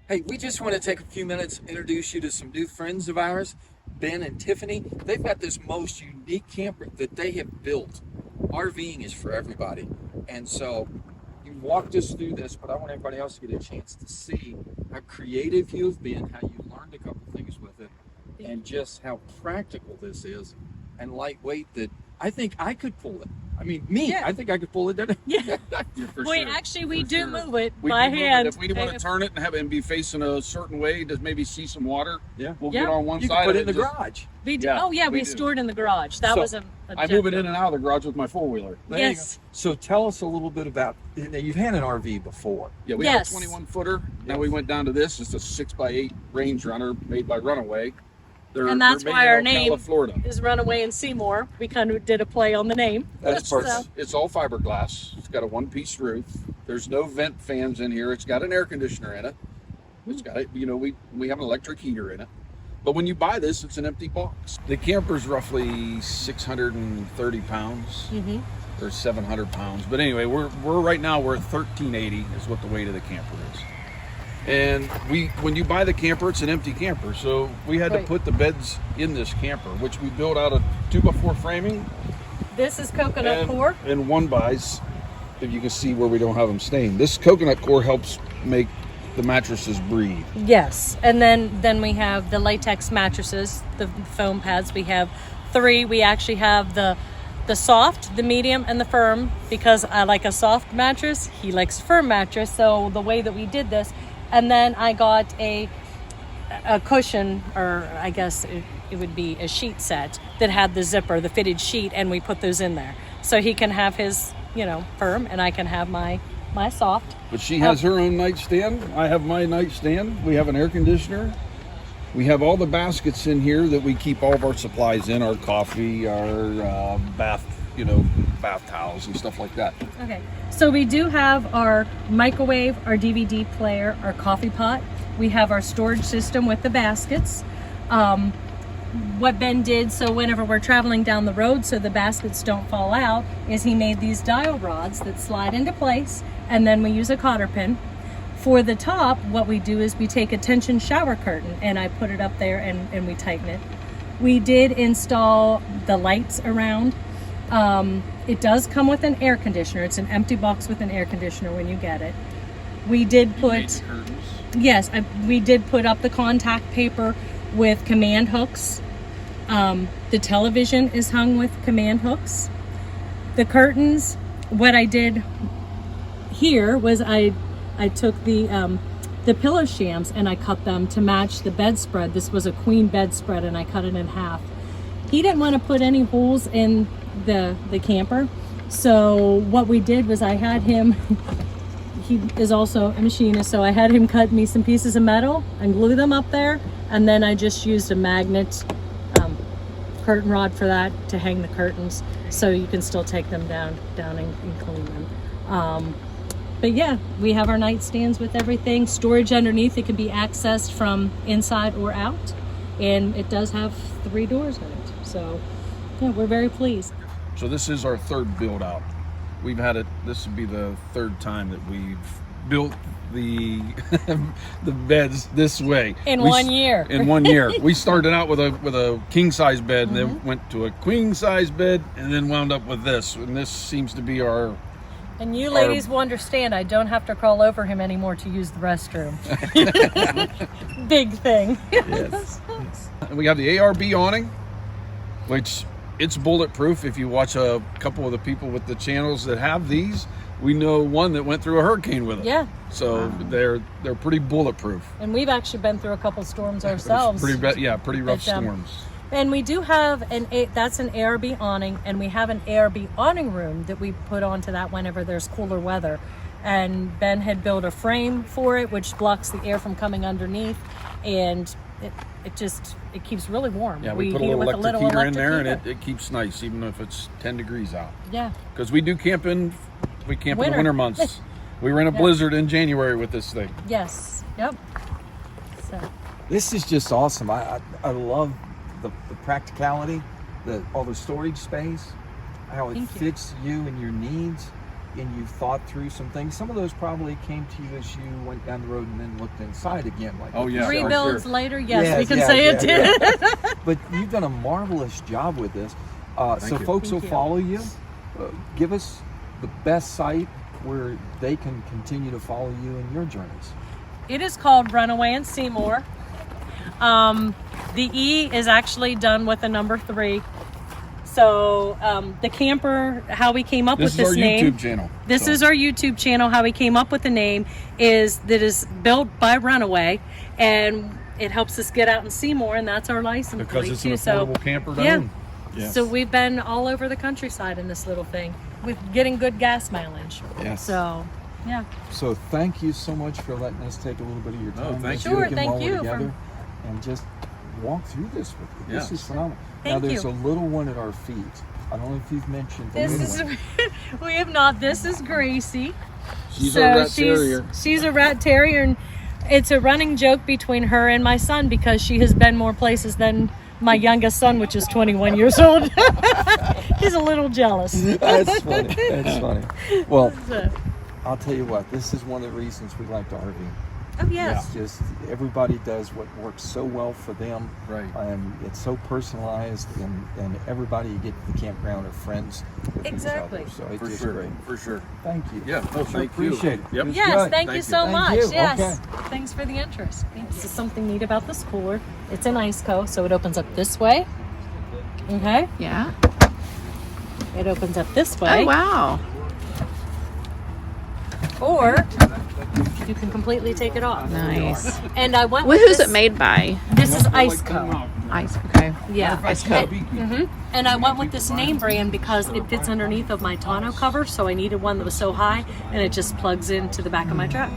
Hey, we just want to take a few minutes and introduce you to some new friends of ours, Ben and Tiffany. They've got this most unique camper that they have built. RVing is for everybody. And so you walked us through this, but I want everybody else to get a chance to see how creative you've been, how you learned a couple things with it, and just how practical this is and lightweight that I think I could pull it. I mean, Yeah. I think I could pull it. Yeah. For We sure. actually we For do sure. move it We by can move it. hand. If we want to turn it and have it and be facing a certain way to maybe see some water, Yeah. we'll Yeah. get on one You side. can put it in and the just- garage. We do. Yeah, Oh yeah, we we do. stored in the garage. That So, was a I move it in and out of the garage with my four-wheeler. There you go. Yes. So tell us a little bit about, you've had an RV before. Yeah, we Yes. have a 21-footer. Now we went down to this. It's a 6x8 RangeRunner made by Runaway. And that's they're why made our in name Ocala, Florida. is Runaway and Seemor. We kind of did a play on the name. That's So- perfect. It's all fiberglass. It's got a one-piece roof. There's no vent fans in here. It's got an air conditioner in it. It's got it. You know, we have an electric heater in it. But when you buy this, it's an empty box. The camper's roughly 630 pounds. Mm-hmm. Or 700 pounds. But anyway, we're right now we're at 1380 is what the weight of the camper is. And when you buy the camper, it's an empty camper. So we had Right. to put the beds in this camper, which we built out of 2x4 framing This is coconut core. and 1x. If you can see where we don't have them stained. This coconut core helps make the mattresses breathe. Yes, and then we have the latex mattresses, the foam pads. We have 3. We actually have the soft, the medium, and the firm, because I like a soft mattress. He likes a firm mattress. So the way that we did this, and then I got a cushion, or I guess it would be a sheet set that had the zipper, the fitted sheet, and we put those in there. So he can have his, firm, and I can have my soft. But she has her own nightstand. I have my nightstand. We have an air conditioner. We have all the baskets in here that we keep all of our supplies in, our coffee, our bath towels and stuff like that. Okay, so we do have our microwave, our DVD player, our coffee pot. We have our storage system with the baskets. What Ben did, so whenever we're traveling down the road so the baskets don't fall out, is he made these dial rods that slide into place, and then we use a cotter pin. For the top, what we do is we take a tension shower curtain, and I put it up there and we tighten it. We did install the lights around. It does come with an air conditioner. It's an empty box with an air conditioner when you get it. We did Made put, the curtains. yes, we did put up the contact paper with command hooks. The television is hung with command hooks. The curtains, what I did here was I took the pillow shams and I cut them to match the bedspread. This was a queen bedspread and I cut it in half. He didn't want to put any holes in the camper. So what we did was I had him, he is also a machinist, so I had him cut me some pieces of metal and glue them up there. And then I just used a magnet curtain rod for that to hang the curtains, so you can still take them down and clean them. But yeah, we have our nightstands with everything. Storage underneath, it can be accessed from inside or out. And it does have 3 doors in it. So yeah, we're very pleased. So this is our third build out. We've had it, this would be the 3rd time that we've built the the beds this way. In 1 year. In 1 year. We started out with a king size bed and then went to a queen size bed and then wound up with this. And this seems to be our... And you ladies will understand, I don't have to crawl over him anymore to use the restroom. Big thing. Yes. And we have the ARB awning, which it's bulletproof. If you watch a couple of the people with the channels that have these, we know one that went through a hurricane with it. Yeah. So they're pretty bulletproof. And we've actually been through a couple storms ourselves. Pretty rough But, storms. And we do have that's an ARB awning, and we have an ARB awning room that we put onto that whenever there's cooler weather. And Ben had built a frame for it, which blocks the air from coming underneath, and it keeps really warm. Yeah, we put a heat it little with electric heater in there, heater. and it keeps nice, even if it's 10 degrees out. Yeah. Because we camp in the Winter. winter months. We were in a blizzard in January with this thing. Yes. Yep. So. This is just awesome. I love the practicality, all the storage space, how it Thank you. fits you and your needs. and you've thought through some things. Some of those probably came to you as you went down the road and then looked inside again. Like Oh, yeah. Three for builds sure. later, yes, we can say it did. But you've done a marvelous job with this. So you. folks will Thank you. follow you. Give us the best site where they can continue to follow you in your journeys. It is called Runaway and Seemor. The E is actually done with a number 3. So the camper, how we came up This with is this our name. YouTube channel. This so. is our YouTube channel. How we came up with the name is built by Runaway, and it helps us get out and see more, and that's our license Because plate it's an too. So affordable camper to yeah. own. Yes. So we've been all over the countryside in this little thing with getting good gas mileage. Yes. So yeah. So thank you so much for letting us take a little bit of your No, time. thank this you. Sure, weekend thank while we're you for- together and just walk through this with you. This Yeah. is phenomenal. Thank now there's you. a little one at our feet. I don't know if you've mentioned the This little is one. we have not. This is Gracie. She's a rat terrier. She's a rat terrier, and it's a running joke between her and my son because she has been more places than my youngest son, which is 21 years old. He's a little jealous. That's funny. That's funny. Well, So- I'll tell you what. This is one of the reasons we like to RV. oh yes. It's just everybody does what works so well for them. Right. And it's so personalized, and everybody you get to the campground are friends with Exactly. each other. So it's For just sure. great. For sure. Thank you. Yeah. No, Sure thank you. appreciate it. Yep. It was Yes, good. thank you Thank so you. much. Thank you. Yes. Okay. Thanks for the interest. This is something neat about this cooler. It's an IceCo, so it opens up this way. Okay. Yeah. It opens up this way. Oh, wow. Or you can completely take it off. Nice. And I went Well, with who's this. it made by? This is IceCo. Ice. Okay. Yeah. IceCo. And I went with this name brand because it fits underneath of my tonneau cover, so I needed one that was so high, and it just plugs into the back of my truck.